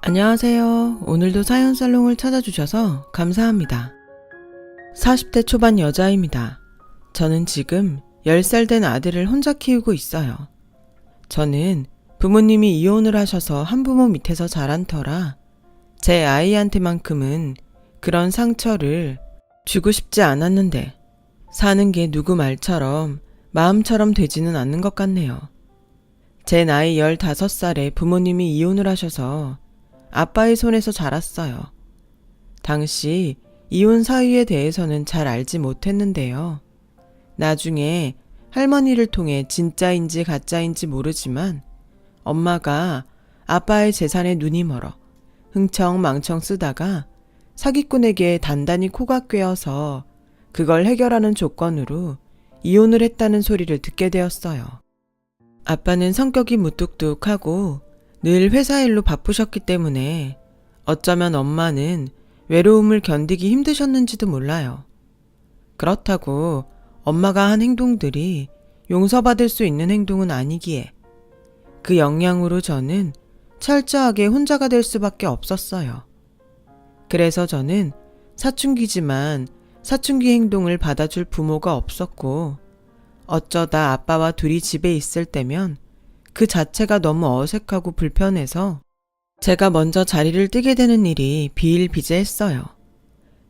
안녕하세요. 오늘도 사연살롱을 찾아주셔서 감사합니다. 40대 초반 여자입니다. 저는 지금 10살 된 아들을 혼자 키우고 있어요. 저는 부모님이 이혼을 하셔서 한부모 밑에서 자란 터라 제 아이한테만큼은 그런 상처를 주고 싶지 않았는데 사는 게 누구 말처럼 마음처럼 되지는 않는 것 같네요. 제 나이 15살에 부모님이 이혼을 하셔서 아빠의 손에서 자랐어요. 당시 이혼 사유에 대해서는 잘 알지 못했는데요. 나중에 할머니를 통해 진짜인지 가짜인지 모르지만 엄마가 아빠의 재산에 눈이 멀어 흥청망청 쓰다가 사기꾼에게 단단히 코가 꿰어서 그걸 해결하는 조건으로 이혼을 했다는 소리를 듣게 되었어요. 아빠는 성격이 무뚝뚝하고 늘 회사 일로 바쁘셨기 때문에 어쩌면 엄마는 외로움을 견디기 힘드셨는지도 몰라요. 그렇다고 엄마가 한 행동들이 용서받을 수 있는 행동은 아니기에 그 영향으로 저는 철저하게 혼자가 될 수밖에 없었어요. 그래서 저는 사춘기지만 사춘기 행동을 받아줄 부모가 없었고 어쩌다 아빠와 둘이 집에 있을 때면 그 자체가 너무 어색하고 불편해서 제가 먼저 자리를 뜨게 되는 일이 비일비재했어요.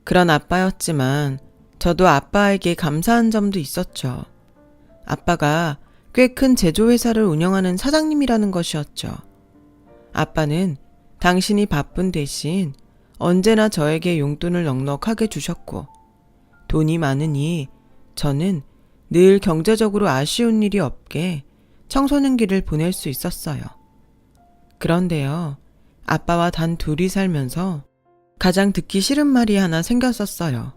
그런 아빠였지만 저도 아빠에게 감사한 점도 있었죠. 아빠가 꽤 큰 제조회사를 운영하는 사장님이라는 것이었죠. 아빠는 당신이 바쁜 대신 언제나 저에게 용돈을 넉넉하게 주셨고 돈이 많으니 저는 늘 경제적으로 아쉬운 일이 없게 청소년기를 보낼 수 있었어요. 그런데요, 아빠와 단 둘이 살면서 가장 듣기 싫은 말이 하나 생겼었어요.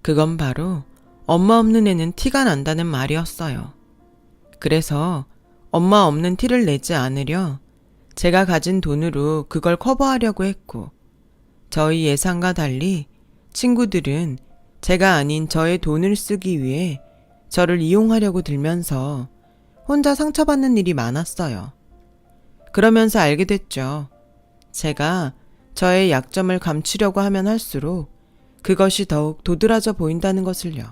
그건 바로 엄마 없는 애는 티가 난다는 말이었어요. 그래서 엄마 없는 티를 내지 않으려 제가 가진 돈으로 그걸 커버하려고 했고 저희 예상과 달리 친구들은 제가 아닌 저의 돈을 쓰기 위해 저를 이용하려고 들면서 혼자 상처받는 일이 많았어요. 그러면서 알게 됐죠. 제가 저의 약점을 감추려고 하면 할수록 그것이 더욱 도드라져 보인다는 것을요.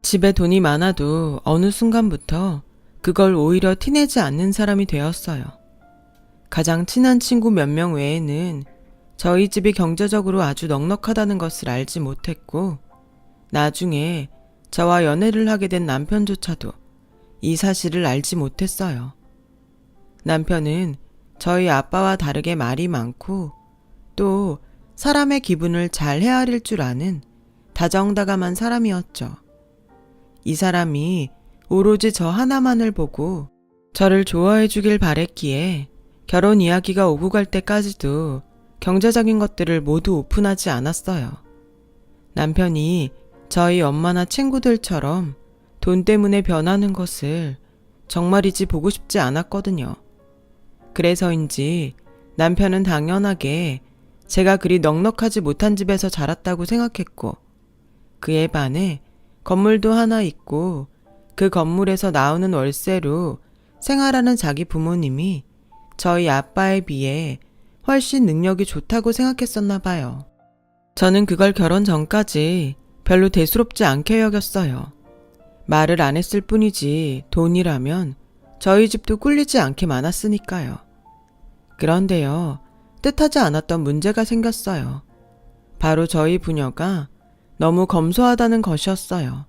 집에 돈이 많아도 어느 순간부터 그걸 오히려 티내지 않는 사람이 되었어요. 가장 친한 친구 몇 명 외에는 저희 집이 경제적으로 아주 넉넉하다는 것을 알지 못했고 나중에 저와 연애를 하게 된 남편조차도 이 사실을 알지 못했어요. 남편은 저희 아빠와 다르게 말이 많고 또 사람의 기분을 잘 헤아릴 줄 아는 다정다감한 사람이었죠. 이 사람이 오로지 저 하나만을 보고 저를 좋아해 주길 바랬기에 결혼 이야기가 오고 갈 때까지도 경제적인 것들을 모두 오픈하지 않았어요. 남편이 저희 엄마나 친구들처럼 돈 때문에 변하는 것을 정말이지 보고 싶지 않았거든요. 그래서인지 남편은 당연하게 제가 그리 넉넉하지 못한 집에서 자랐다고 생각했고 그에 반해 건물도 하나 있고 그 건물에서 나오는 월세로 생활하는 자기 부모님이 저희 아빠에 비해 훨씬 능력이 좋다고 생각했었나 봐요. 저는 그걸 결혼 전까지 별로 대수롭지 않게 여겼어요. 말을 안 했을 뿐이지 돈이라면 저희 집도 꿀리지 않게 많았으니까요. 그런데요, 뜻하지 않았던 문제가 생겼어요. 바로 저희 부녀가 너무 검소하다는 것이었어요.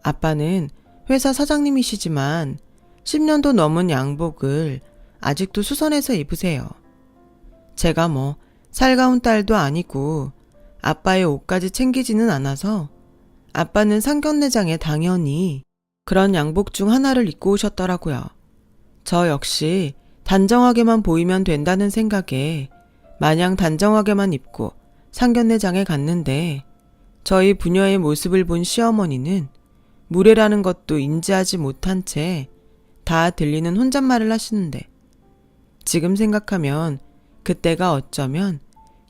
아빠는 회사 사장님이시지만 10년도 넘은 양복을 아직도 수선해서 입으세요. 제가 뭐 살가운 딸도 아니고 아빠의 옷까지 챙기지는 않아서 아빠는 상견례장에 당연히 그런 양복 중 하나를 입고 오셨더라고요. 저 역시 단정하게만 보이면 된다는 생각에 마냥 단정하게만 입고 상견례장에 갔는데 저희 부녀의 모습을 본 시어머니는 무례라는 것도 인지하지 못한 채 다 들리는 혼잣말을 하시는데 지금 생각하면 그때가 어쩌면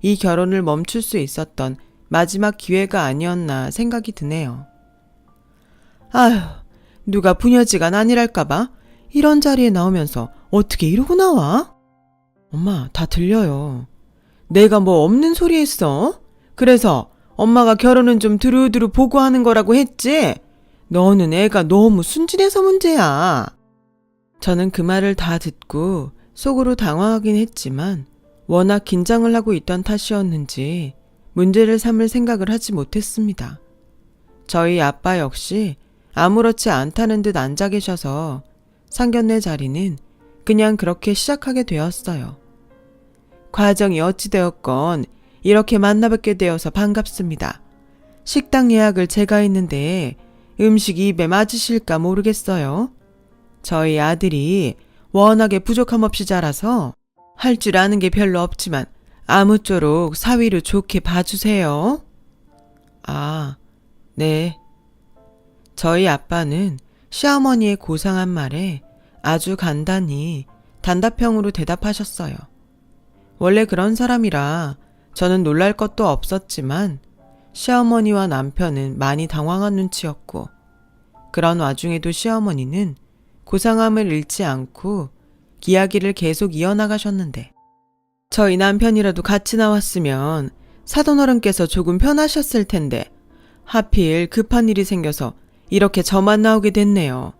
이 결혼을 멈출 수 있었던 마지막 기회가 아니었나 생각이 드네요. 아휴, 누가 부녀지간 아니랄까봐 이런 자리에 나오면서 어떻게 이러고 나와? 엄마, 다 들려요. 내가 뭐 없는 소리 했어? 그래서 엄마가 결혼은 좀 두루두루 보고 하는 거라고 했지? 너는 애가 너무 순진해서 문제야. 저는 그 말을 다 듣고 속으로 당황하긴 했지만 워낙 긴장을 하고 있던 탓이었는지 문제를 삼을 생각을 하지 못했습니다. 저희 아빠 역시 아무렇지 않다는 듯 앉아 계셔서 상견례 자리는 그냥 그렇게 시작하게 되었어요. 과정이 어찌되었건 이렇게 만나뵙게 되어서 반갑습니다. 식당 예약을 제가 했는데 음식이 입에 맞으실까 모르겠어요. 저희 아들이 워낙에 부족함 없이 자라서 할 줄 아는 게 별로 없지만 아무쪼록 사위로 좋게 봐주세요. 아, 네. 저희 아빠는 시어머니의 고상한 말에 아주 간단히 단답형으로 대답하셨어요. 원래 그런 사람이라 저는 놀랄 것도 없었지만 시어머니와 남편은 많이 당황한 눈치였고 그런 와중에도 시어머니는 고상함을 잃지 않고 이야기를 계속 이어나가셨는데 저희 남편이라도 같이 나왔으면 사돈어른께서 조금 편하셨을 텐데 하필 급한 일이 생겨서 이렇게 저만 나오게 됐네요.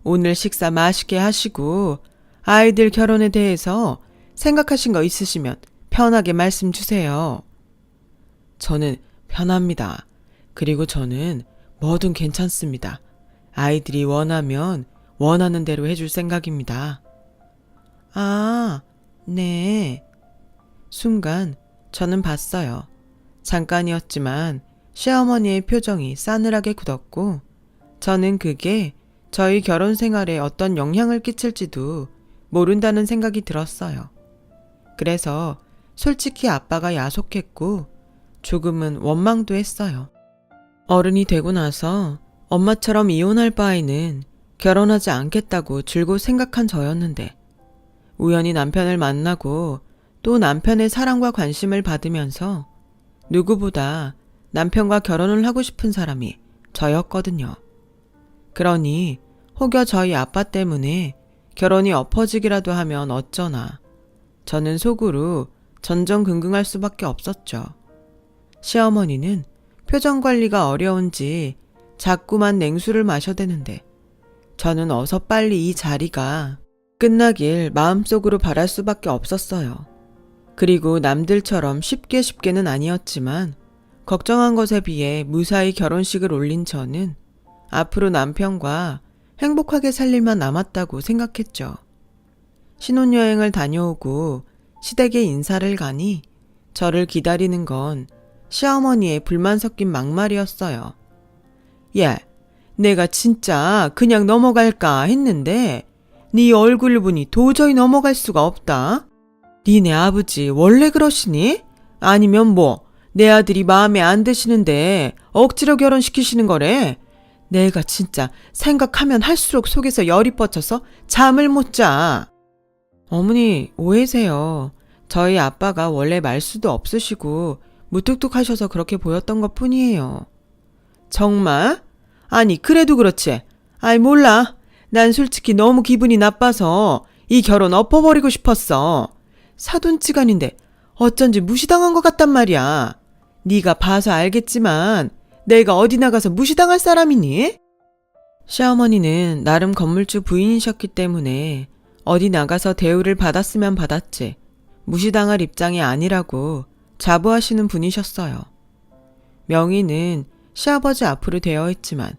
오늘 식사 맛있게 하시고 아이들 결혼에 대해서 생각하신 거 있으시면 편하게 말씀 주세요. 저는 편합니다. 그리고 저는 뭐든 괜찮습니다. 아이들이 원하면 원하는 대로 해줄 생각입니다. 아, 네. 순간 저는 봤어요. 잠깐이었지만 시어머니의 표정이 싸늘하게 굳었고 저는 그게 저희 결혼 생활에 어떤 영향을 끼칠지도 모른다는 생각이 들었어요. 그래서 솔직히 아빠가 야속했고 조금은 원망도 했어요. 어른이 되고 나서 엄마처럼 이혼할 바에는 결혼하지 않겠다고 줄곧 생각한 저였는데 우연히 남편을 만나고 또 남편의 사랑과 관심을 받으면서 누구보다 남편과 결혼을 하고 싶은 사람이 저였거든요. 그러니 혹여 저희 아빠 때문에 결혼이 엎어지기라도 하면 어쩌나 저는 속으로 전전긍긍할 수밖에 없었죠. 시어머니는 표정 관리가 어려운지 자꾸만 냉수를 마셔대는데 저는 어서 빨리 이 자리가 끝나길 마음속으로 바랄 수밖에 없었어요. 그리고 남들처럼 쉽게는 아니었지만 걱정한 것에 비해 무사히 결혼식을 올린 저는 앞으로 남편과 행복하게 살 일만 남았다고 생각했죠. 신혼여행을 다녀오고 시댁에 인사를 가니 저를 기다리는 건 시어머니의 불만 섞인 막말이었어요. 야, 내가 진짜 그냥 넘어갈까 했는데 네 얼굴 보니 도저히 넘어갈 수가 없다. 니네 아버지 원래 그러시니? 아니면 뭐 내 아들이 마음에 안 드시는데 억지로 결혼시키시는 거래? 내가 진짜 생각하면 할수록 속에서 열이 뻗쳐서 잠을 못 자. 어머니 오해세요. 저희 아빠가 원래 말수도 없으시고 무뚝뚝하셔서 그렇게 보였던 것 뿐이에요. 정말? 아니 그래도 그렇지. 아이 몰라. 난 솔직히 너무 기분이 나빠서 이 결혼 엎어버리고 싶었어. 사돈지간인데 어쩐지 무시당한 것 같단 말이야. 네가 봐서 알겠지만 내가 어디 나가서 무시당할 사람이니? 시어머니는 나름 건물주 부인이셨기 때문에 어디 나가서 대우를 받았으면 받았지 무시당할 입장이 아니라고 자부하시는 분이셨어요. 명의는 시아버지 앞으로 되어 있지만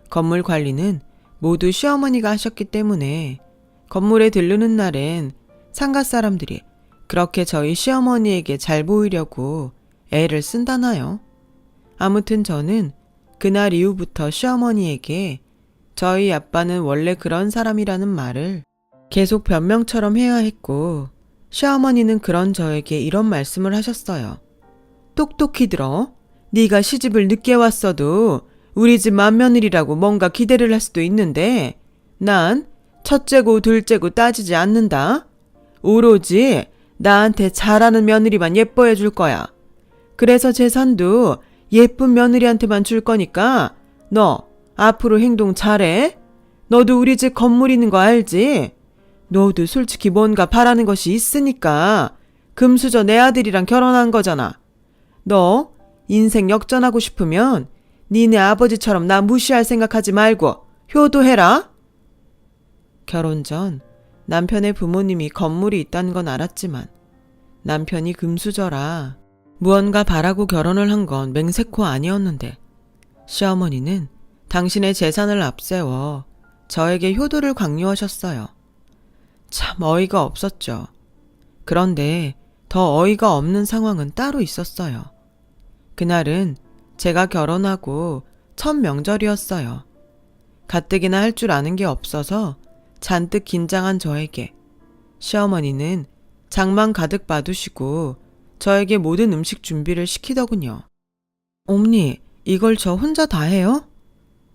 건물 관리는 모두 시어머니가 하셨기 때문에 건물에 들르는 날엔 상가 사람들이 그렇게 저희 시어머니에게 잘 보이려고 애를 쓴다나요? 아무튼 저는 그날 이후부터 시어머니에게 저희 아빠는 원래 그런 사람이라는 말을 계속 변명처럼 해야 했고 시어머니는 그런 저에게 이런 말씀을 하셨어요. 똑똑히 들어. 네가 시집을 늦게 왔어도 우리 집 맏며느리라고 뭔가 기대를 할 수도 있는데 난 첫째고 둘째고 따지지 않는다. 오로지 나한테 잘하는 며느리만 예뻐해 줄 거야. 그래서 재산도 예쁜 며느리한테만 줄 거니까 너 앞으로 행동 잘해. 너도 우리 집 건물 있는 거 알지? 너도 솔직히 뭔가 바라는 것이 있으니까 금수저 내 아들이랑 결혼한 거잖아. 너 인생 역전하고 싶으면 니네 아버지처럼 나 무시할 생각하지 말고 효도해라. 결혼 전 남편의 부모님이 건물이 있다는 건 알았지만 남편이 금수저라 무언가 바라고 결혼을 한 건 맹세코 아니었는데 시어머니는 당신의 재산을 앞세워 저에게 효도를 강요하셨어요. 참 어이가 없었죠. 그런데 더 어이가 없는 상황은 따로 있었어요. 그날은 제가 결혼하고 첫 명절이었어요. 가뜩이나 할 줄 아는 게 없어서 잔뜩 긴장한 저에게 시어머니는 장만 가득 받으시고 저에게 모든 음식 준비를 시키더군요. 어머니, 이걸 저 혼자 다 해요?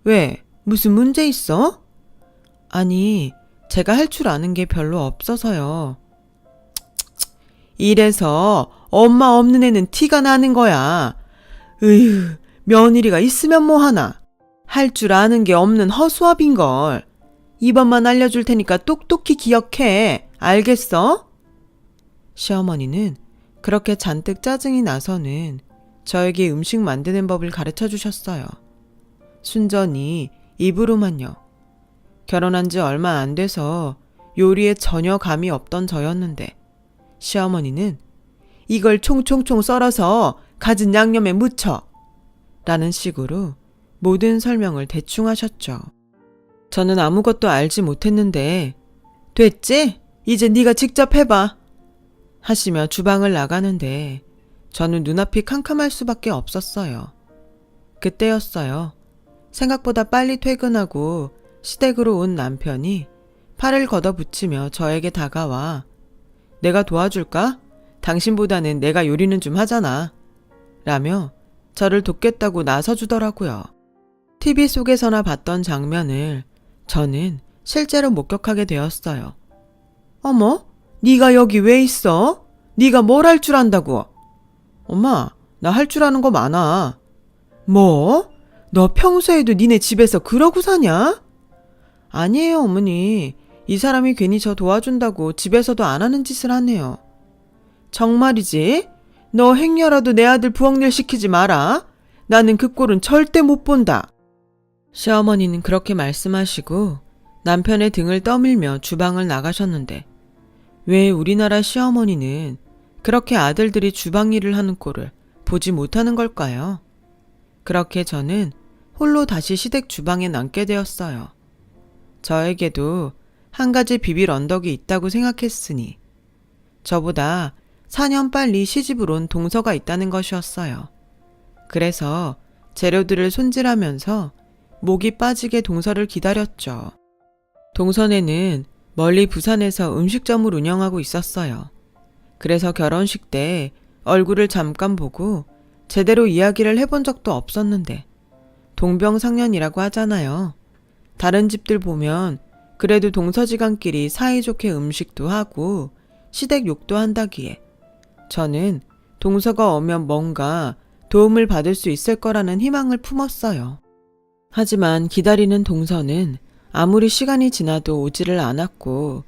왜? 무슨 문제 있어? 아니, 제가 할 줄 아는 게 별로 없어서요. 이래서 엄마 없는 애는 티가 나는 거야. 으휴, 며느리가 있으면 뭐하나. 할 줄 아는 게 없는 허수아비인걸. 이번만 알려줄 테니까 똑똑히 기억해. 알겠어? 시어머니는 그렇게 잔뜩 짜증이 나서는 저에게 음식 만드는 법을 가르쳐 주셨어요. 순전히 입으로만요. 결혼한 지 얼마 안 돼서 요리에 전혀 감이 없던 저였는데 시어머니는 이걸 총총총 썰어서 갖은 양념에 묻혀 라는 식으로 모든 설명을 대충 하셨죠. 저는 아무것도 알지 못했는데 됐지? 이제 네가 직접 해봐 하시며 주방을 나가는데 저는 눈앞이 캄캄할 수밖에 없었어요. 그때였어요. 생각보다 빨리 퇴근하고 시댁으로 온 남편이 팔을 걷어붙이며 저에게 다가와 내가 도와줄까? 당신보다는 내가 요리는 좀 하잖아 라며 저를 돕겠다고 나서주더라고요. TV 속에서나 봤던 장면을 저는 실제로 목격하게 되었어요. 어머? 네가 여기 왜 있어? 네가 뭘 할 줄 안다고? 엄마, 나 할 줄 아는 거 많아. 뭐? 너 평소에도 니네 집에서 그러고 사냐? 아니에요, 어머니. 이 사람이 괜히 저 도와준다고 집에서도 안 하는 짓을 하네요. 정말이지? 너 행여라도 내 아들 부엌일 시키지 마라. 나는 그 꼴은 절대 못 본다. 시어머니는 그렇게 말씀하시고 남편의 등을 떠밀며 주방을 나가셨는데 왜 우리나라 시어머니는 그렇게 아들들이 주방 일을 하는 꼴을 보지 못하는 걸까요? 그렇게 저는 홀로 다시 시댁 주방에 남게 되었어요. 저에게도 한 가지 비빌 언덕이 있다고 생각했으니 저보다 4년 빨리 시집을 온 동서가 있다는 것이었어요. 그래서 재료들을 손질하면서 목이 빠지게 동서를 기다렸죠. 동서네는 멀리 부산에서 음식점을 운영하고 있었어요. 그래서 결혼식 때 얼굴을 잠깐 보고 제대로 이야기를 해본 적도 없었는데 동병상련이라고 하잖아요. 다른 집들 보면 그래도 동서지간끼리 사이좋게 음식도 하고 시댁 욕도 한다기에 저는 동서가 오면 뭔가 도움을 받을 수 있을 거라는 희망을 품었어요. 하지만 기다리는 동서는 아무리 시간이 지나도 오지를 않았고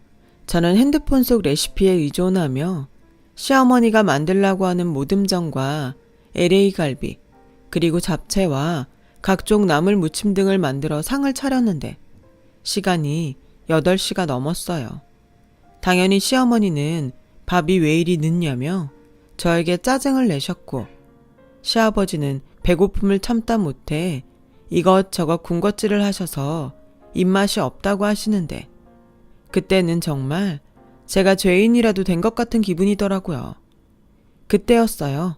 저는 핸드폰 속 레시피에 의존하며 시어머니가 만들라고 하는 모듬전과 LA갈비 그리고 잡채와 각종 나물 무침 등을 만들어 상을 차렸는데 시간이 8시가 넘었어요. 당연히 시어머니는 밥이 왜 이리 늦냐며 저에게 짜증을 내셨고 시아버지는 배고픔을 참다 못해 이것저것 군것질을 하셔서 입맛이 없다고 하시는데 그때는 정말 제가 죄인이라도 된 것 같은 기분이더라고요. 그때였어요.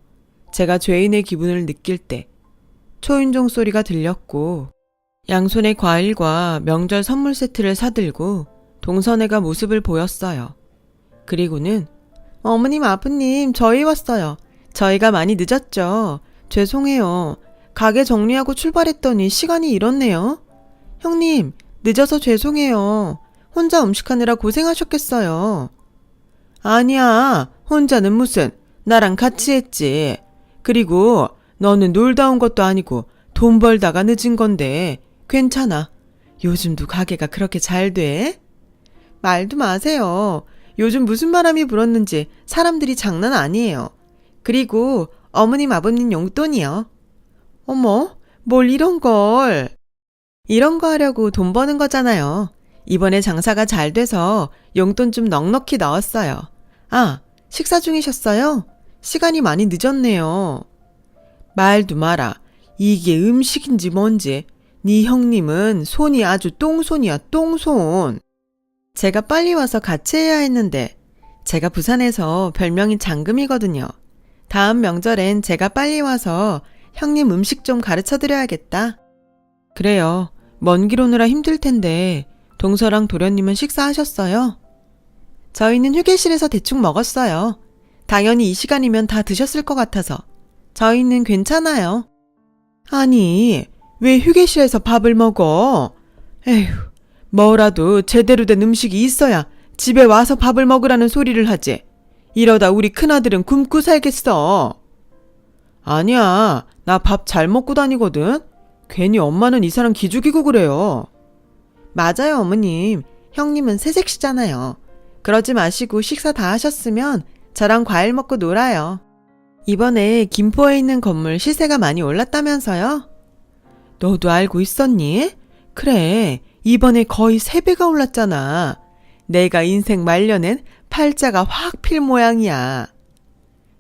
제가 죄인의 기분을 느낄 때 초인종 소리가 들렸고 양손에 과일과 명절 선물 세트를 사들고 동서네가 모습을 보였어요. 그리고는 어머님, 아버님, 저희 왔어요. 저희가 많이 늦었죠. 죄송해요. 가게 정리하고 출발했더니 시간이 이렇네요. 형님, 늦어서 죄송해요. 혼자 음식하느라 고생하셨겠어요. 아니야, 혼자는 무슨. 나랑 같이 했지. 그리고 너는 놀다 온 것도 아니고 돈 벌다가 늦은 건데 괜찮아. 요즘도 가게가 그렇게 잘 돼? 말도 마세요. 요즘 무슨 바람이 불었는지 사람들이 장난 아니에요. 그리고 어머님 아버님 용돈이요. 어머, 뭘 이런 걸. 이런 거 하려고 돈 버는 거잖아요. 이번에 장사가 잘 돼서 용돈 좀 넉넉히 넣었어요. 아, 식사 중이셨어요? 시간이 많이 늦었네요. 말도 마라. 이게 음식인지 뭔지. 네 형님은 손이 아주 똥손이야, 똥손. 제가 빨리 와서 같이 해야 했는데 제가 부산에서 별명이 장금이거든요. 다음 명절엔 제가 빨리 와서 형님 음식 좀 가르쳐드려야겠다. 그래요. 먼 길 오느라 힘들 텐데 동서랑 도련님은 식사하셨어요? 저희는 휴게실에서 대충 먹었어요. 당연히 이 시간이면 다 드셨을 것 같아서. 저희는 괜찮아요. 아니, 왜 휴게실에서 밥을 먹어? 에휴, 뭐라도 제대로 된 음식이 있어야 집에 와서 밥을 먹으라는 소리를 하지. 이러다 우리 큰아들은 굶고 살겠어. 아니야, 나 밥 잘 먹고 다니거든. 괜히 엄마는 이 사람 기죽이고 그래요. 맞아요, 어머님. 형님은 새색시잖아요. 그러지 마시고 식사 다 하셨으면 저랑 과일 먹고 놀아요. 이번에 김포에 있는 건물 시세가 많이 올랐다면서요? 너도 알고 있었니? 그래, 이번에 거의 3배가 올랐잖아. 내가 인생 말년엔 팔자가 확 필 모양이야.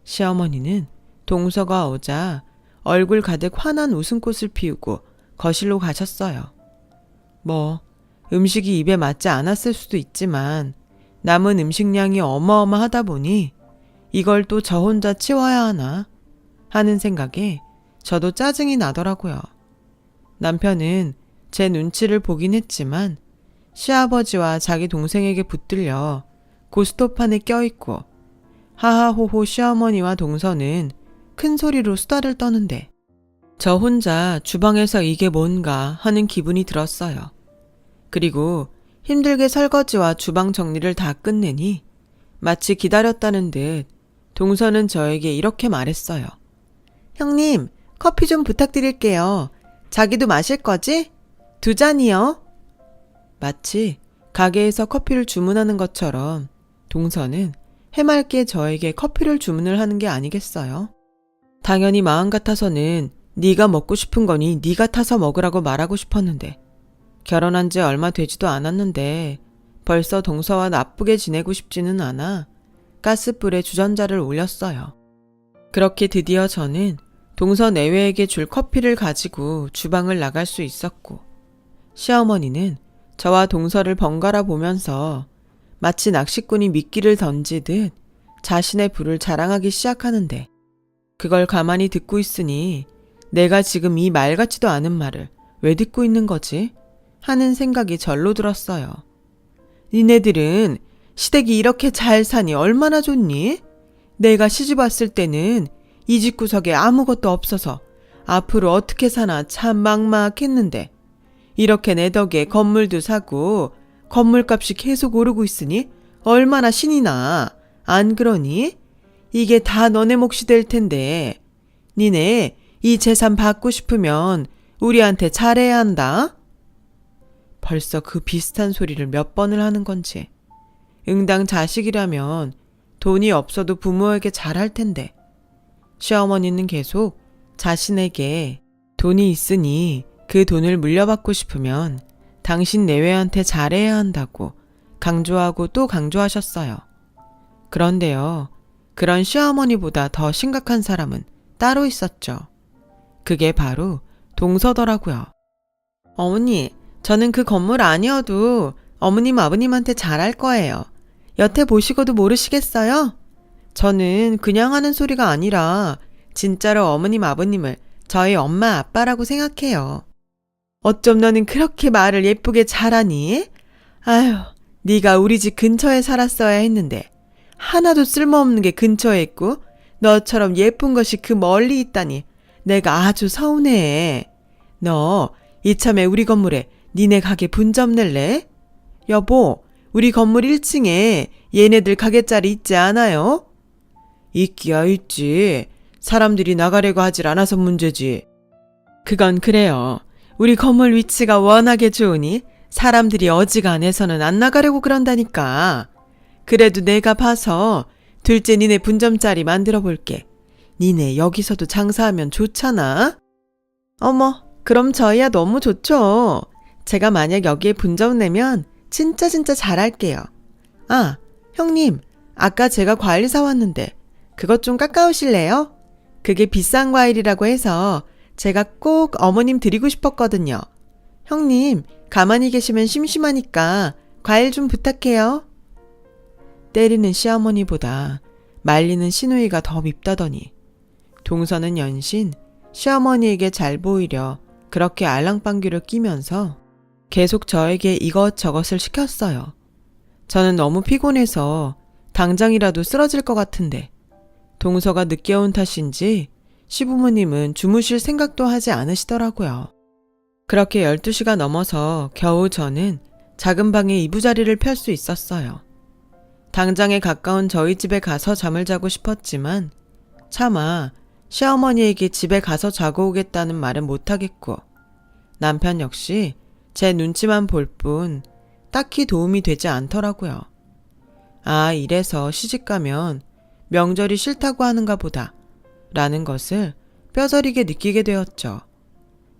시어머니는 동서가 오자 얼굴 가득 환한 웃음꽃을 피우고 거실로 가셨어요. 뭐 음식이 입에 맞지 않았을 수도 있지만 남은 음식량이 어마어마하다 보니 이걸 또 저 혼자 치워야 하나 하는 생각에 저도 짜증이 나더라고요. 남편은 제 눈치를 보긴 했지만 시아버지와 자기 동생에게 붙들려 고스톱판에 껴있고 하하호호 시어머니와 동서는 큰 소리로 수다를 떠는데 저 혼자 주방에서 이게 뭔가 하는 기분이 들었어요. 그리고 힘들게 설거지와 주방 정리를 다 끝내니 마치 기다렸다는 듯 동서는 저에게 이렇게 말했어요. 형님, 커피 좀 부탁드릴게요. 자기도 마실 거지? 2잔이요. 마치 가게에서 커피를 주문하는 것처럼 동서는 해맑게 저에게 커피를 주문을 하는 게 아니겠어요? 당연히 마음 같아서는 네가 먹고 싶은 거니 네가 타서 먹으라고 말하고 싶었는데 결혼한 지 얼마 되지도 않았는데 벌써 동서와 나쁘게 지내고 싶지는 않아 가스불에 주전자를 올렸어요. 그렇게 드디어 저는 동서 내외에게 줄 커피를 가지고 주방을 나갈 수 있었고 시어머니는 저와 동서를 번갈아 보면서 마치 낚시꾼이 미끼를 던지듯 자신의 부를 자랑하기 시작하는데 그걸 가만히 듣고 있으니 내가 지금 이 말 같지도 않은 말을 왜 듣고 있는 거지? 하는 생각이 절로 들었어요. 니네들은 시댁이 이렇게 잘 사니 얼마나 좋니? 내가 시집 왔을 때는 이 집구석에 아무것도 없어서 앞으로 어떻게 사나 참 막막했는데 이렇게 내 덕에 건물도 사고 건물값이 계속 오르고 있으니 얼마나 신이 나. 안 그러니? 이게 다 너네 몫이 될 텐데 니네 이 재산 받고 싶으면 우리한테 잘해야 한다. 벌써 그 비슷한 소리를 몇 번을 하는 건지. 응당 자식이라면 돈이 없어도 부모에게 잘할 텐데 시어머니는 계속 자신에게 돈이 있으니 그 돈을 물려받고 싶으면 당신 내외한테 잘해야 한다고 강조하고 또 강조하셨어요. 그런데요, 그런 시어머니보다 더 심각한 사람은 따로 있었죠. 그게 바로 동서더라고요. 어머니, 저는 그 건물 아니어도 어머님 아버님한테 잘할 거예요. 여태 보시고도 모르시겠어요? 저는 그냥 하는 소리가 아니라 진짜로 어머님 아버님을 저희 엄마 아빠라고 생각해요. 어쩜 너는 그렇게 말을 예쁘게 잘하니? 아휴, 네가 우리 집 근처에 살았어야 했는데 하나도 쓸모없는 게 근처에 있고 너처럼 예쁜 것이 그 멀리 있다니 내가 아주 서운해. 너 이참에 우리 건물에 니네 가게 분점 낼래? 여보, 우리 건물 1층에 얘네들 가게짜리 있지 않아요? 있기야 있지. 사람들이 나가려고 하질 않아서 문제지. 그건 그래요. 우리 건물 위치가 워낙에 좋으니 사람들이 어지간해서는 안 나가려고 그런다니까. 그래도 내가 봐서 둘째 니네 분점짜리 만들어 볼게. 니네 여기서도 장사하면 좋잖아. 어머, 그럼 저희야 너무 좋죠. 제가 만약 여기에 분점 내면 진짜 잘할게요. 아, 형님, 아까 제가 과일 사왔는데 그것 좀 깎아오실래요? 그게 비싼 과일이라고 해서 제가 꼭 어머님 드리고 싶었거든요. 형님, 가만히 계시면 심심하니까 과일 좀 부탁해요. 때리는 시어머니보다 말리는 시누이가 더 밉다더니 동서는 연신 시어머니에게 잘 보이려 그렇게 알랑방귀를 끼면서 계속 저에게 이것저것을 시켰어요. 저는 너무 피곤해서 당장이라도 쓰러질 것 같은데 동서가 늦게 온 탓인지 시부모님은 주무실 생각도 하지 않으시더라고요. 그렇게 12시가 넘어서 겨우 저는 작은 방에 이부자리를 펼 수 있었어요. 당장에 가까운 저희 집에 가서 잠을 자고 싶었지만 차마 시어머니에게 집에 가서 자고 오겠다는 말은 못하겠고 남편 역시 제 눈치만 볼 뿐 딱히 도움이 되지 않더라고요. 아, 이래서 시집가면 명절이 싫다고 하는가 보다 라는 것을 뼈저리게 느끼게 되었죠.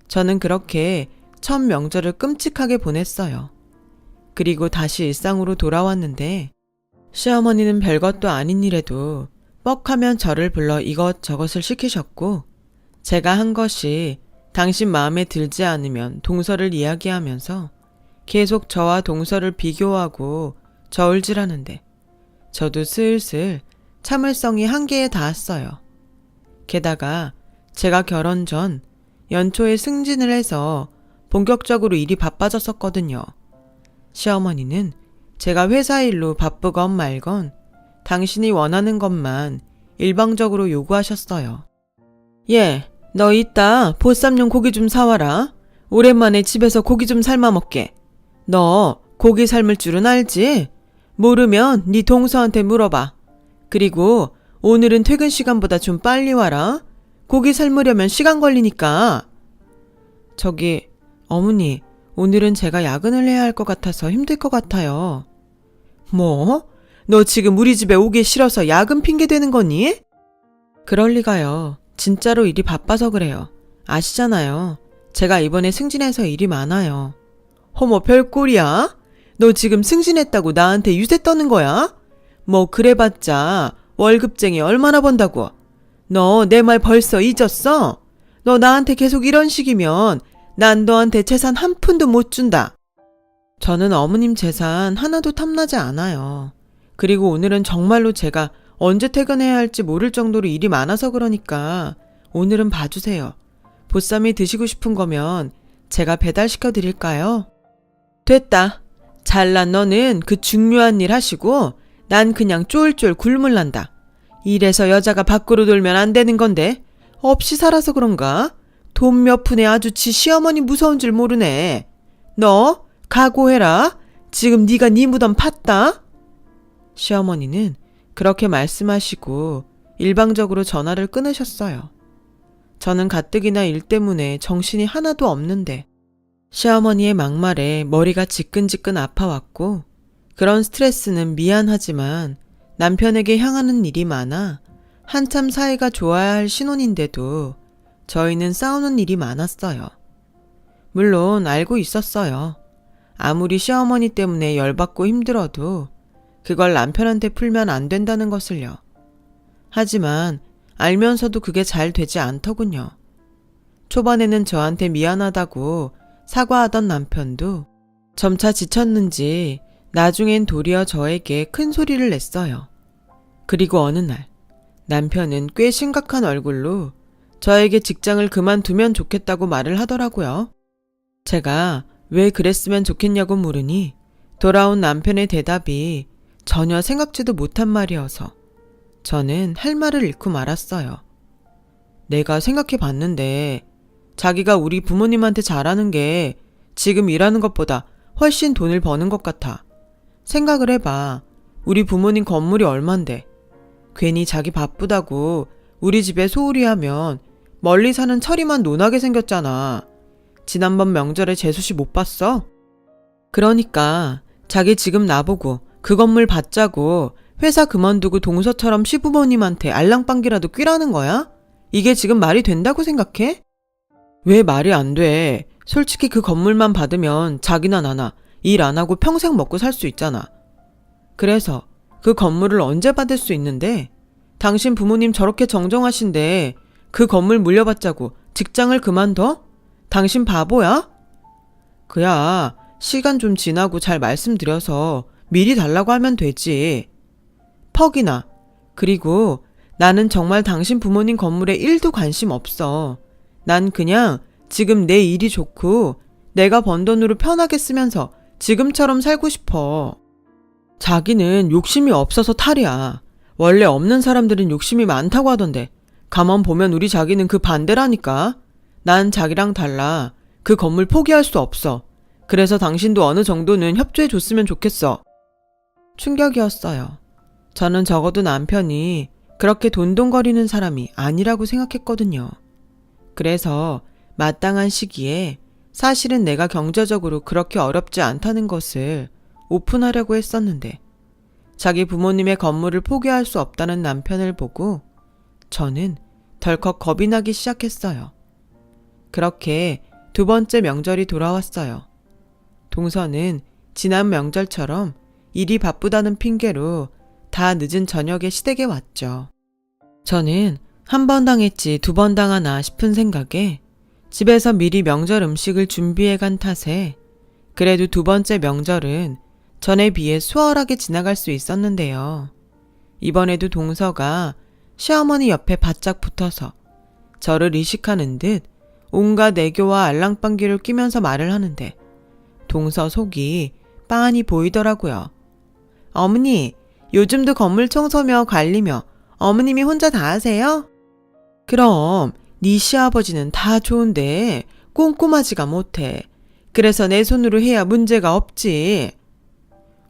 저는 그렇게 첫 명절을 끔찍하게 보냈어요. 그리고 다시 일상으로 돌아왔는데 시어머니는 별것도 아닌 일에도 뻑하면 저를 불러 이것저것을 시키셨고 제가 한 것이 당신 마음에 들지 않으면 동서를 이야기하면서 계속 저와 동서를 비교하고 저울질하는데 저도 슬슬 참을성이 한계에 닿았어요. 게다가 제가 결혼 전 연초에 승진을 해서 본격적으로 일이 바빠졌었거든요. 시어머니는 제가 회사 일로 바쁘건 말건 당신이 원하는 것만 일방적으로 요구하셨어요. 예, 너 이따 보쌈용 고기 좀 사와라. 오랜만에 집에서 고기 좀 삶아 먹게. 너 고기 삶을 줄은 알지? 모르면 네 동서한테 물어봐. 그리고 오늘은 퇴근 시간보다 좀 빨리 와라. 고기 삶으려면 시간 걸리니까. 저기, 어머니, 오늘은 제가 야근을 해야 할 것 같아서 힘들 것 같아요. 뭐? 너 지금 우리 집에 오기 싫어서 야근 핑계 대는 거니? 그럴 리가요. 진짜로 일이 바빠서 그래요. 아시잖아요. 제가 이번에 승진해서 일이 많아요. 어머, 별꼴이야? 너 지금 승진했다고 나한테 유세 떠는 거야? 뭐 그래봤자 월급쟁이 얼마나 번다고. 너 내 말 벌써 잊었어? 너 나한테 계속 이런 식이면 난 너한테 재산 한 푼도 못 준다. 저는 어머님 재산 하나도 탐나지 않아요. 그리고 오늘은 정말로 제가 언제 퇴근해야 할지 모를 정도로 일이 많아서 그러니까 오늘은 봐주세요. 보쌈이 드시고 싶은 거면 제가 배달시켜 드릴까요? 됐다. 잘난 너는 그 중요한 일 하시고 난 그냥 쫄쫄 굶을란다. 이래서 여자가 밖으로 돌면 안 되는 건데 없이 살아서 그런가? 돈 몇 푼에 아주 지 시어머니 무서운 줄 모르네. 너 각오해라. 지금 네가 네 무덤 팠다. 시어머니는 그렇게 말씀하시고 일방적으로 전화를 끊으셨어요. 저는 가뜩이나 일 때문에 정신이 하나도 없는데 시어머니의 막말에 머리가 지끈지끈 아파왔고 그런 스트레스는 미안하지만 남편에게 향하는 일이 많아 한참 사이가 좋아야 할 신혼인데도 저희는 싸우는 일이 많았어요. 물론 알고 있었어요. 아무리 시어머니 때문에 열받고 힘들어도 그걸 남편한테 풀면 안 된다는 것을요. 하지만 알면서도 그게 잘 되지 않더군요. 초반에는 저한테 미안하다고 사과하던 남편도 점차 지쳤는지 나중엔 도리어 저에게 큰 소리를 냈어요. 그리고 어느 날 남편은 꽤 심각한 얼굴로 저에게 직장을 그만두면 좋겠다고 말을 하더라고요. 제가 왜 그랬으면 좋겠냐고 물으니 돌아온 남편의 대답이 전혀 생각지도 못한 말이어서 저는 할 말을 잃고 말았어요. 내가 생각해 봤는데 자기가 우리 부모님한테 잘하는 게 지금 일하는 것보다 훨씬 돈을 버는 것 같아. 생각을 해봐. 우리 부모님 건물이 얼만데. 괜히 자기 바쁘다고 우리 집에 소홀히 하면 멀리 사는 철이만 논하게 생겼잖아. 지난번 명절에 재수 씨 못 봤어? 그러니까 자기 지금 나보고 그 건물 받자고 회사 그만두고 동서처럼 시부모님한테 알랑방귀라도 뀌라는 거야? 이게 지금 말이 된다고 생각해? 왜 말이 안 돼? 솔직히 그 건물만 받으면 자기나 나나 일 안 하고 평생 먹고 살 수 있잖아. 그래서 그 건물을 언제 받을 수 있는데? 당신 부모님 저렇게 정정하신데 그 건물 물려받자고 직장을 그만둬? 당신 바보야? 그야 시간 좀 지나고 잘 말씀드려서 미리 달라고 하면 되지. 퍽이나. 그리고 나는 정말 당신 부모님 건물에 1도 관심 없어. 난 그냥 지금 내 일이 좋고 내가 번 돈으로 편하게 쓰면서 지금처럼 살고 싶어. 자기는 욕심이 없어서 탈이야. 원래 없는 사람들은 욕심이 많다고 하던데 가만 보면 우리 자기는 그 반대라니까. 난 자기랑 달라. 그 건물 포기할 수 없어. 그래서 당신도 어느 정도는 협조해 줬으면 좋겠어. 충격이었어요. 저는 적어도 남편이 그렇게 돈돈거리는 사람이 아니라고 생각했거든요. 그래서 마땅한 시기에 사실은 내가 경제적으로 그렇게 어렵지 않다는 것을 오픈하려고 했었는데 자기 부모님의 건물을 포기할 수 없다는 남편을 보고 저는 덜컥 겁이 나기 시작했어요. 그렇게 두 번째 명절이 돌아왔어요. 동서는 지난 명절처럼 일이 바쁘다는 핑계로 다 늦은 저녁에 시댁에 왔죠. 저는 한 번 당했지 두 번 당하나 싶은 생각에 집에서 미리 명절 음식을 준비해 간 탓에 그래도 두 번째 명절은 전에 비해 수월하게 지나갈 수 있었는데요. 이번에도 동서가 시어머니 옆에 바짝 붙어서 저를 의식하는 듯 온갖 애교와 알랑방귀를 끼면서 말을 하는데 동서 속이 빤히 보이더라고요. 어머니, 요즘도 건물 청소며 관리며 어머님이 혼자 다 하세요? 그럼 네 시아버지는 다 좋은데 꼼꼼하지가 못해. 그래서 내 손으로 해야 문제가 없지.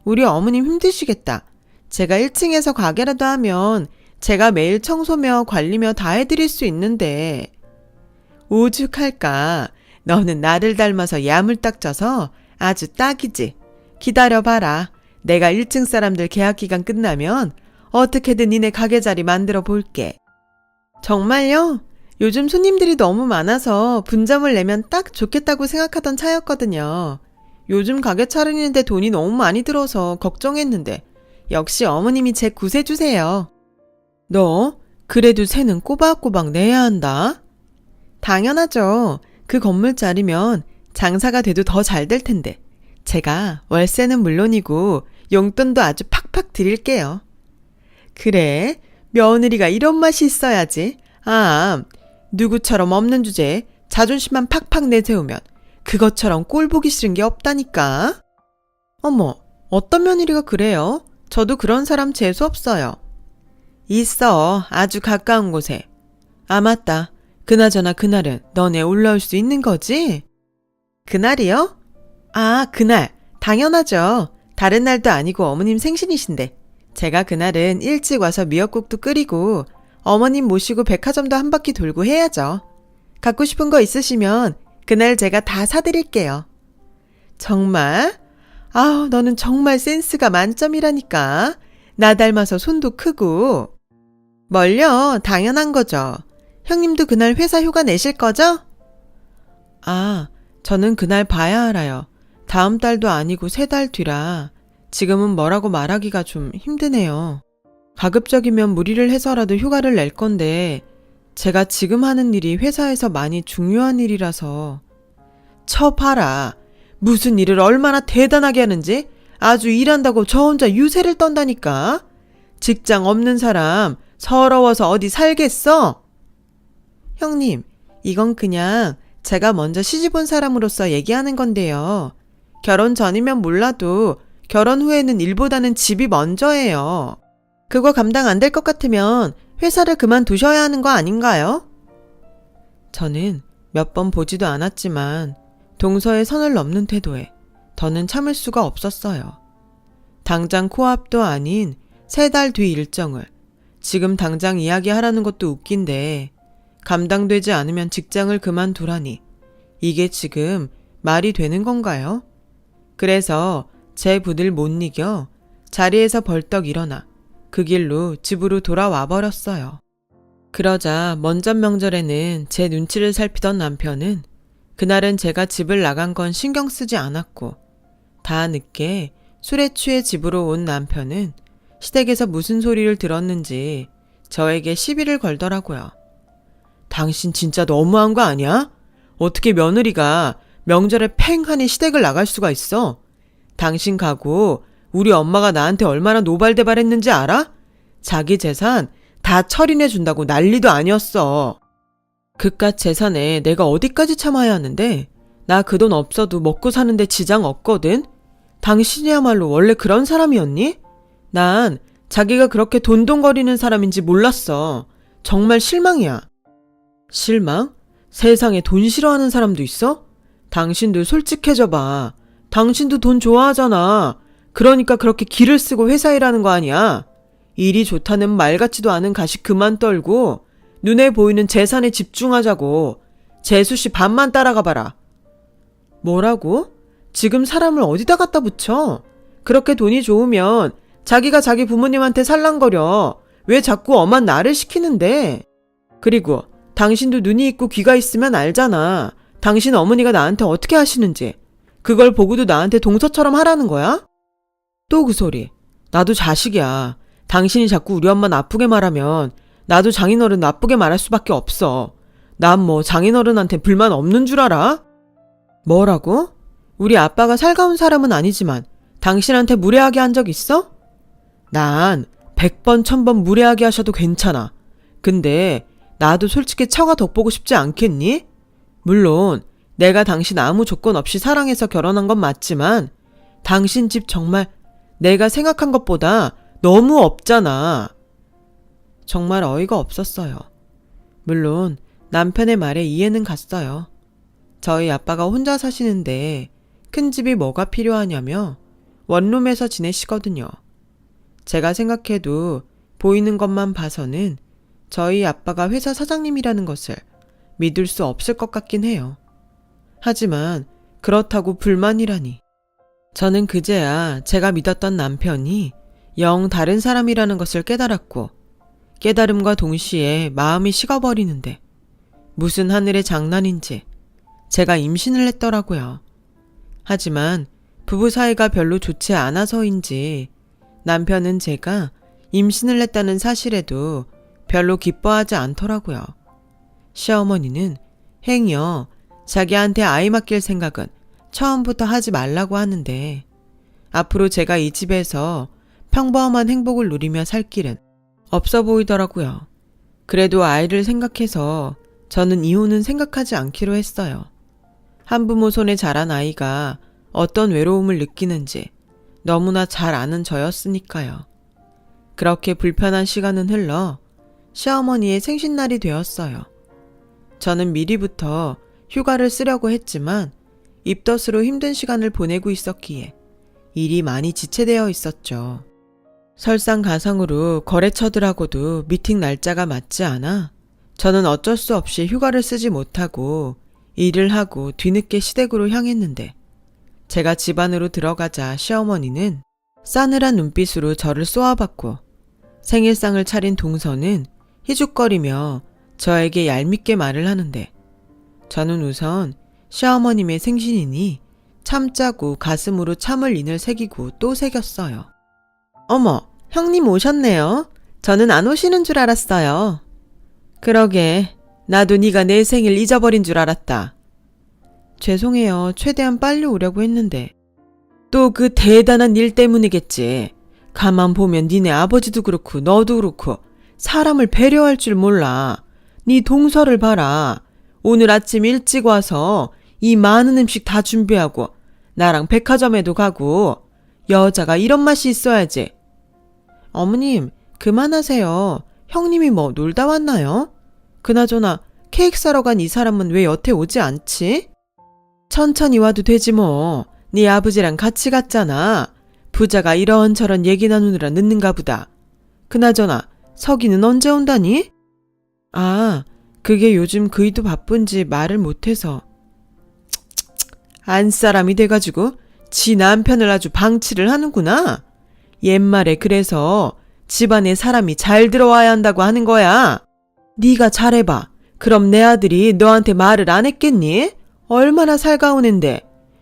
우리 어머님 힘드시겠다. 제가 1층에서 가게라도 하면 제가 매일 청소며 관리며 다 해드릴 수 있는데. 오죽할까. 너는 나를 닮아서 야물딱져서 아주 딱이지. 기다려봐라. 내가 1층 사람들 계약 기간 끝나면 어떻게든 니네 가게 자리 만들어 볼게. 정말요? 요즘 손님들이 너무 많아서 분점을 내면 딱 좋겠다고 생각하던 차였거든요. 요즘 가게 차리는데 돈이 너무 많이 들어서 걱정했는데 역시 어머님이 제 구세주세요. 너 그래도 세는 꼬박꼬박 내야 한다. 당연하죠. 그 건물짜리면 장사가 돼도 더 잘 될 텐데 제가 월세는 물론이고 용돈도 아주 팍팍 드릴게요. 그래, 며느리가 이런 맛이 있어야지. 아, 누구처럼 없는 주제에 자존심만 팍팍 내세우면 그것처럼 꼴 보기 싫은 게 없다니까. 어머, 어떤 며느리가 그래요? 저도 그런 사람 재수 없어요. 있어, 아주 가까운 곳에. 아, 맞다. 그나저나 그날은 너네 올라올 수 있는 거지? 그날이요? 아, 그날. 당연하죠. 다른 날도 아니고 어머님 생신이신데. 제가 그날은 일찍 와서 미역국도 끓이고 어머님 모시고 백화점도 한 바퀴 돌고 해야죠. 갖고 싶은 거 있으시면 그날 제가 다 사드릴게요. 정말? 아우, 너는 정말 센스가 만점이라니까. 나 닮아서 손도 크고. 뭘요? 당연한 거죠. 형님도 그날 회사 휴가 내실 거죠? 아, 저는 그날 봐야 알아요. 다음 달도 아니고 3달 뒤라 지금은 뭐라고 말하기가 좀 힘드네요. 가급적이면 무리를 해서라도 휴가를 낼 건데 제가 지금 하는 일이 회사에서 많이 중요한 일이라서. 쳐봐라. 무슨 일을 얼마나 대단하게 하는지. 아주 일한다고 저 혼자 유세를 떤다니까. 직장 없는 사람 서러워서 어디 살겠어? 형님, 이건 그냥 제가 먼저 시집 온 사람으로서 얘기하는 건데요. 결혼 전이면 몰라도 결혼 후에는 일보다는 집이 먼저예요. 그거 감당 안 될 것 같으면 회사를 그만두셔야 하는 거 아닌가요? 저는 몇 번 보지도 않았지만 동서의 선을 넘는 태도에 더는 참을 수가 없었어요. 당장 코앞도 아닌 3달 뒤 일정을 지금 당장 이야기하라는 것도 웃긴데 감당되지 않으면 직장을 그만두라니 이게 지금 말이 되는 건가요? 그래서 제 부들 못 이겨 자리에서 벌떡 일어나 그 길로 집으로 돌아와 버렸어요. 그러자 먼전 명절에는 제 눈치를 살피던 남편은 그날은 제가 집을 나간 건 신경 쓰지 않았고 다 늦게 술에 취해 집으로 온 남편은 시댁에서 무슨 소리를 들었는지 저에게 시비를 걸더라고요. 당신 진짜 너무한 거 아니야? 어떻게 며느리가 명절에 팽하니 시댁을 나갈 수가 있어? 당신 가고 우리 엄마가 나한테 얼마나 노발대발했는지 알아? 자기 재산 다 처리해 준다고 난리도 아니었어. 그깟 재산에 내가 어디까지 참아야 하는데 나 그 돈 없어도 먹고 사는데 지장 없거든? 당신이야말로 원래 그런 사람이었니? 난 자기가 그렇게 돈돈거리는 사람인지 몰랐어. 정말 실망이야. 실망? 세상에 돈 싫어하는 사람도 있어? 당신도 솔직해져 봐. 당신도 돈 좋아하잖아. 그러니까 그렇게 기를 쓰고 회사 일하는 거 아니야. 일이 좋다는 말 같지도 않은 가식 그만 떨고 눈에 보이는 재산에 집중하자고. 재수씨 반만 따라가 봐라. 뭐라고? 지금 사람을 어디다 갖다 붙여? 그렇게 돈이 좋으면 자기가 자기 부모님한테 살랑거려. 왜 자꾸 엄한 나를 시키는데? 그리고 당신도 눈이 있고 귀가 있으면 알잖아. 당신 어머니가 나한테 어떻게 하시는지. 그걸 보고도 나한테 동서처럼 하라는 거야? 또 그 소리. 나도 자식이야. 당신이 자꾸 우리 엄마 나쁘게 말하면 나도 장인어른 나쁘게 말할 수밖에 없어. 난 뭐 장인어른한테 불만 없는 줄 알아? 뭐라고? 우리 아빠가 살가운 사람은 아니지만 당신한테 무례하게 한 적 있어? 난 100번 1000번 무례하게 하셔도 괜찮아. 근데 나도 솔직히 처가 덕보고 싶지 않겠니? 물론 내가 당신 아무 조건 없이 사랑해서 결혼한 건 맞지만 당신 집 정말 내가 생각한 것보다 너무 없잖아. 정말 어이가 없었어요. 물론 남편의 말에 이해는 갔어요. 저희 아빠가 혼자 사시는데 큰 집이 뭐가 필요하냐며 원룸에서 지내시거든요. 제가 생각해도 보이는 것만 봐서는 저희 아빠가 회사 사장님이라는 것을 믿을 수 없을 것 같긴 해요. 하지만 그렇다고 불만이라니. 저는 그제야 제가 믿었던 남편이 영 다른 사람이라는 것을 깨달았고 깨달음과 동시에 마음이 식어버리는데 무슨 하늘의 장난인지 제가 임신을 했더라고요. 하지만 부부 사이가 별로 좋지 않아서인지 남편은 제가 임신을 했다는 사실에도 별로 기뻐하지 않더라고요. 시어머니는 행여 자기한테 아이 맡길 생각은 처음부터 하지 말라고 하는데 앞으로 제가 이 집에서 평범한 행복을 누리며 살 길은 없어 보이더라고요. 그래도 아이를 생각해서 저는 이혼은 생각하지 않기로 했어요. 한부모 손에 자란 아이가 어떤 외로움을 느끼는지 너무나 잘 아는 저였으니까요. 그렇게 불편한 시간은 흘러 시어머니의 생신날이 되었어요. 저는 미리부터 휴가를 쓰려고 했지만 입덧으로 힘든 시간을 보내고 있었기에 일이 많이 지체되어 있었죠. 설상가상으로 거래처들하고도 미팅 날짜가 맞지 않아 저는 어쩔 수 없이 휴가를 쓰지 못하고 일을 하고 뒤늦게 시댁으로 향했는데 제가 집 안으로 들어가자 시어머니는 싸늘한 눈빛으로 저를 쏘아봤고 생일상을 차린 동서는 희죽거리며 저에게 얄밉게 말을 하는데 저는 우선 시어머님의 생신이니 참자고 가슴으로 참을 인을 새기고 또 새겼어요. 어머, 형님 오셨네요. 저는 안 오시는 줄 알았어요. 그러게, 나도 네가 내 생일 잊어버린 줄 알았다. 죄송해요. 최대한 빨리 오려고 했는데. 또 그 대단한 일 때문이겠지. 가만 보면 니네 아버지도 그렇고 너도 그렇고 사람을 배려할 줄 몰라. 네 동서를 봐라. 오늘 아침 일찍 와서 이 많은 음식 다 준비하고 나랑 백화점에도 가고 여자가 이런 맛이 있어야지. 어머님, 그만하세요. 형님이 뭐 놀다 왔나요? 그나저나 케이크 사러 간 이 사람은 왜 여태 오지 않지? 천천히 와도 되지 뭐. 네 아버지랑 같이 갔잖아. 부자가 이런저런 얘기 나누느라 늦는가 보다. 그나저나 석이는 언제 온다니? 아, 그게 요즘 그이도 바쁜지 말을 못해서. 안사람이 돼가지고 지 남편을 아주 방치를 하는구나. 옛말에 그래서 집안에 사람이 잘 들어와야 한다고 하는 거야. 네가 잘해봐. 그럼 내 아들이 너한테 말을 안 했겠니? 얼마나 살가우는데.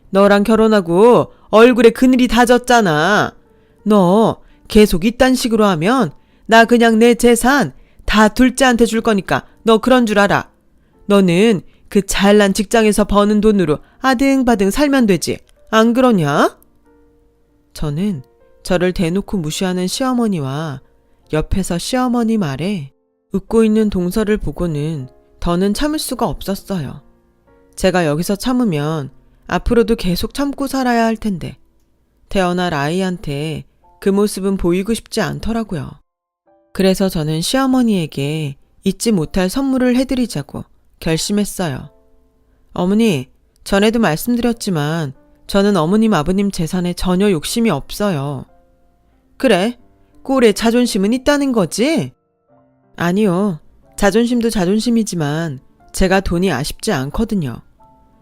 너랑 결혼하고 얼굴에 그늘이 다 졌잖아. 너 계속 이딴 식으로 하면 나 그냥 내 재산 다 둘째한테 줄 거니까 너 그런 줄 알아. 너는 그 잘난 직장에서 버는 돈으로 아등바등 살면 되지. 안 그러냐? 저는 저를 대놓고 무시하는 시어머니와 옆에서 시어머니 말에 웃고 있는 동서를 보고는 더는 참을 수가 없었어요. 제가 여기서 참으면 앞으로도 계속 참고 살아야 할 텐데 태어날 아이한테 그 모습은 보이고 싶지 않더라고요. 그래서 저는 시어머니에게 잊지 못할 선물을 해드리자고 결심했어요. 어머니, 전에도 말씀드렸지만 저는 어머님 아버님 재산에 전혀 욕심이 없어요. 그래, 꼴에 자존심은 있다는 거지? 아니요, 자존심도 자존심이지만 제가 돈이 아쉽지 않거든요.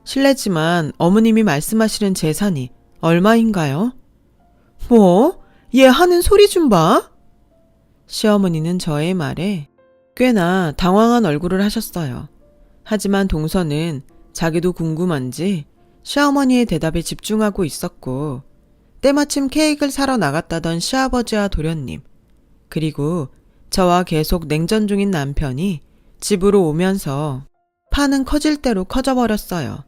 실례지만 어머님이 말씀하시는 재산이 얼마인가요? 뭐? 얘 하는 소리 좀 봐. 시어머니는 저의 말에 꽤나 당황한 얼굴을 하셨어요. 하지만 동서는 자기도 궁금한지 시어머니의 대답에 집중하고 있었고 때마침 케이크를 사러 나갔다던 시아버지와 도련님 그리고 저와 계속 냉전 중인 남편이 집으로 오면서 파는 커질 대로 커져버렸어요.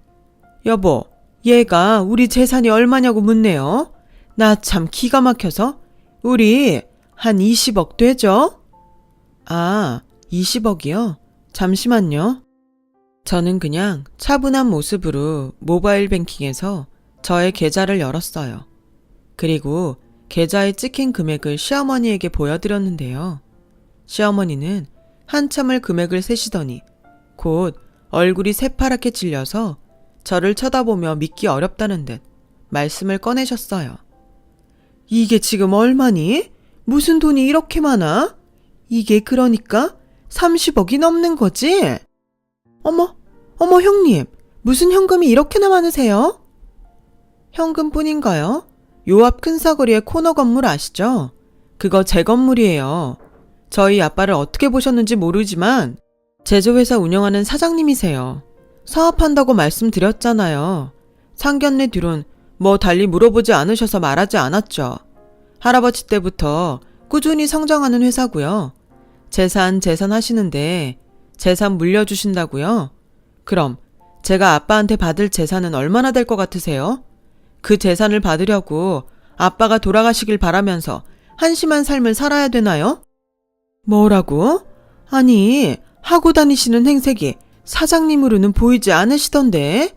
여보, 얘가 우리 재산이 얼마냐고 묻네요. 나 참 기가 막혀서 우리 한 20억 되죠? 아, 20억이요? 잠시만요. 저는 그냥 차분한 모습으로 모바일 뱅킹에서 저의 계좌를 열었어요. 그리고 계좌에 찍힌 금액을 시어머니에게 보여드렸는데요. 시어머니는 한참을 금액을 세시더니 곧 얼굴이 새파랗게 질려서 저를 쳐다보며 믿기 어렵다는 듯 말씀을 꺼내셨어요. 이게 지금 얼마니? 무슨 돈이 이렇게 많아? 이게 그러니까 30억이 넘는 거지? 어머 형님, 무슨 현금이 이렇게나 많으세요? 현금뿐인가요? 요 앞 큰 사거리의 코너 건물 아시죠? 그거 제 건물이에요. 저희 아빠를 어떻게 보셨는지 모르지만 제조회사 운영하는 사장님이세요. 사업한다고 말씀드렸잖아요. 상견례 뒤론 뭐 달리 물어보지 않으셔서 말하지 않았죠. 할아버지 때부터 꾸준히 성장하는 회사고요. 재산 하시는데 재산 물려주신다고요? 그럼 제가 아빠한테 받을 재산은 얼마나 될 것 같으세요? 그 재산을 받으려고 아빠가 돌아가시길 바라면서 한심한 삶을 살아야 되나요? 뭐라고? 아니, 하고 다니시는 행색이 사장님으로는 보이지 않으시던데?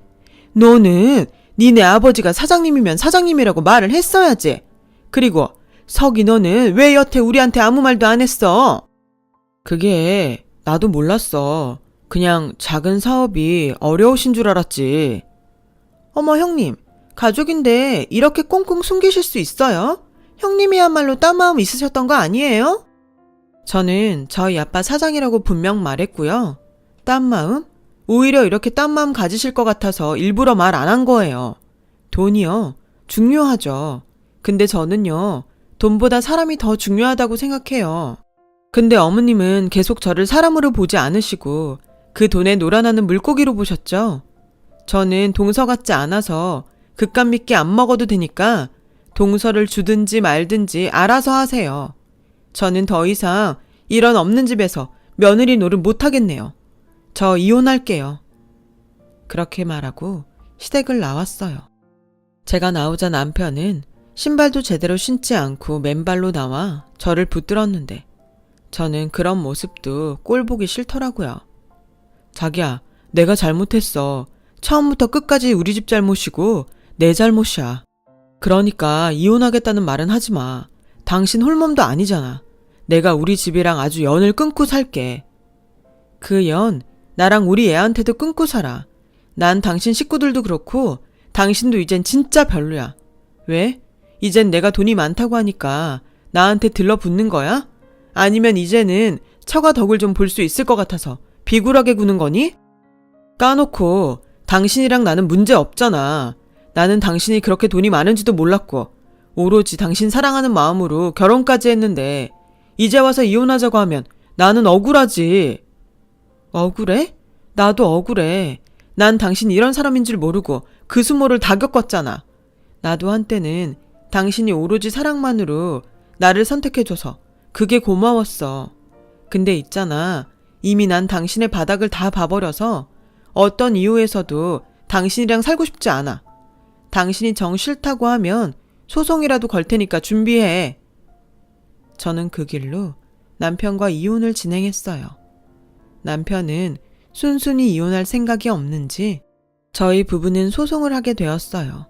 너는 니네 아버지가 사장님이면 사장님이라고 말을 했어야지. 그리고 석이 너는 왜 여태 우리한테 아무 말도 안 했어? 그게 나도 몰랐어. 그냥 작은 사업이 어려우신 줄 알았지. 어머 형님, 가족인데 이렇게 꽁꽁 숨기실 수 있어요? 형님이야말로 딴 마음 있으셨던 거 아니에요? 저는 저희 아빠 사장이라고 분명 말했고요. 딴 마음? 오히려 이렇게 딴 마음 가지실 것 같아서 일부러 말 안 한 거예요. 돈이요. 중요하죠. 근데 저는요, 돈보다 사람이 더 중요하다고 생각해요. 근데 어머님은 계속 저를 사람으로 보지 않으시고 그 돈에 놀아나는 물고기로 보셨죠? 저는 동서 같지 않아서 그깟 믿게 안 먹어도 되니까 동서를 주든지 말든지 알아서 하세요. 저는 더 이상 이런 없는 집에서 며느리 노릇 못하겠네요. 저 이혼할게요. 그렇게 말하고 시댁을 나왔어요. 제가 나오자 남편은 신발도 제대로 신지 않고 맨발로 나와 저를 붙들었는데 저는 그런 모습도 꼴 보기 싫더라고요. 자기야, 내가 잘못했어. 처음부터 끝까지 우리 집 잘못이고 내 잘못이야. 그러니까 이혼하겠다는 말은 하지 마. 당신 홀몸도 아니잖아. 내가 우리 집이랑 아주 연을 끊고 살게. 그 연 나랑 우리 애한테도 끊고 살아. 난 당신 식구들도 그렇고 당신도 이젠 진짜 별로야. 왜? 이젠 내가 돈이 많다고 하니까 나한테 들러붙는 거야? 아니면 이제는 처가 덕을 좀 볼 수 있을 것 같아서 비굴하게 구는 거니? 까놓고 당신이랑 나는 문제 없잖아. 나는 당신이 그렇게 돈이 많은지도 몰랐고 오로지 당신 사랑하는 마음으로 결혼까지 했는데 이제 와서 이혼하자고 하면 나는 억울하지. 억울해? 나도 억울해. 난 당신 이런 사람인 줄 모르고 그 수모를 다 겪었잖아. 나도 한때는 당신이 오로지 사랑만으로 나를 선택해줘서 그게 고마웠어. 근데 있잖아. 이미 난 당신의 바닥을 다 봐버려서 어떤 이유에서도 당신이랑 살고 싶지 않아. 당신이 정 싫다고 하면 소송이라도 걸 테니까 준비해. 저는 그 길로 남편과 이혼을 진행했어요. 남편은 순순히 이혼할 생각이 없는지 저희 부부는 소송을 하게 되었어요.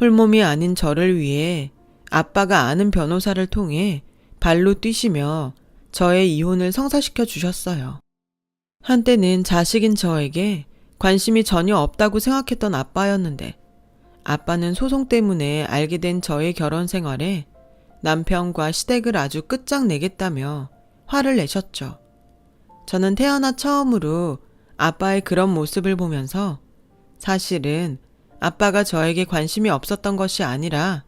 홀몸이 아닌 저를 위해 아빠가 아는 변호사를 통해 발로 뛰시며 저의 이혼을 성사시켜 주셨어요. 한때는 자식인 저에게 관심이 전혀 없다고 생각했던 아빠였는데 아빠는 소송 때문에 알게 된 저의 결혼 생활에 남편과 시댁을 아주 끝장내겠다며 화를 내셨죠. 저는 태어나 처음으로 아빠의 그런 모습을 보면서 사실은 아빠가 저에게 관심이 없었던 것이 아니라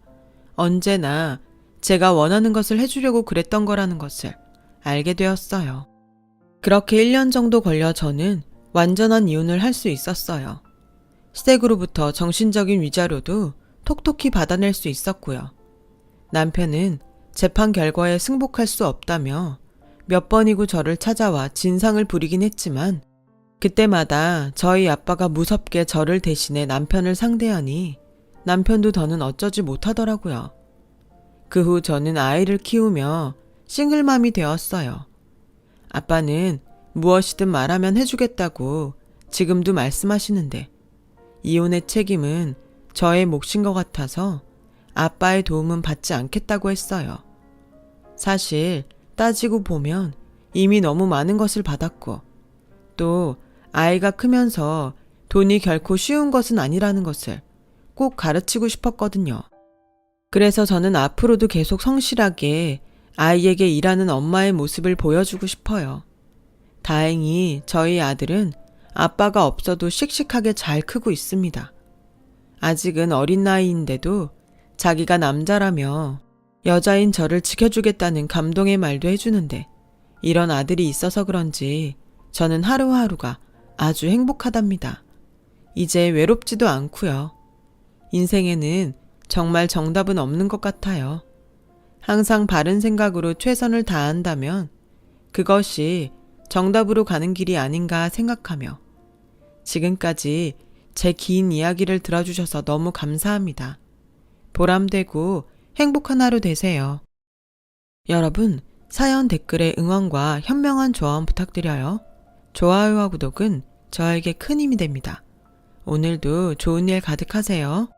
언제나 제가 원하는 것을 해주려고 그랬던 거라는 것을 알게 되었어요. 그렇게 1년 정도 걸려 저는 완전한 이혼을 할 수 있었어요. 시댁으로부터 정신적인 위자료도 톡톡히 받아낼 수 있었고요. 남편은 재판 결과에 승복할 수 없다며 몇 번이고 저를 찾아와 진상을 부리긴 했지만 그때마다 저희 아빠가 무섭게 저를 대신해 남편을 상대하니 남편도 더는 어쩌지 못하더라고요. 그 후 저는 아이를 키우며 싱글맘이 되었어요. 아빠는 무엇이든 말하면 해주겠다고 지금도 말씀하시는데 이혼의 책임은 저의 몫인 것 같아서 아빠의 도움은 받지 않겠다고 했어요. 사실 따지고 보면 이미 너무 많은 것을 받았고 또 아이가 크면서 돈이 결코 쉬운 것은 아니라는 것을 꼭 가르치고 싶었거든요. 그래서 저는 앞으로도 계속 성실하게 아이에게 일하는 엄마의 모습을 보여주고 싶어요. 다행히 저희 아들은 아빠가 없어도 씩씩하게 잘 크고 있습니다. 아직은 어린 나이인데도 자기가 남자라며 여자인 저를 지켜주겠다는 감동의 말도 해주는데 이런 아들이 있어서 그런지 저는 하루하루가 아주 행복하답니다. 이제 외롭지도 않고요. 인생에는 정말 정답은 없는 것 같아요. 항상 바른 생각으로 최선을 다한다면 그것이 정답으로 가는 길이 아닌가 생각하며 지금까지 제 긴 이야기를 들어주셔서 너무 감사합니다. 보람되고 행복한 하루 되세요. 여러분, 사연 댓글에 응원과 현명한 조언 부탁드려요. 좋아요와 구독은 저에게 큰 힘이 됩니다. 오늘도 좋은 일 가득하세요.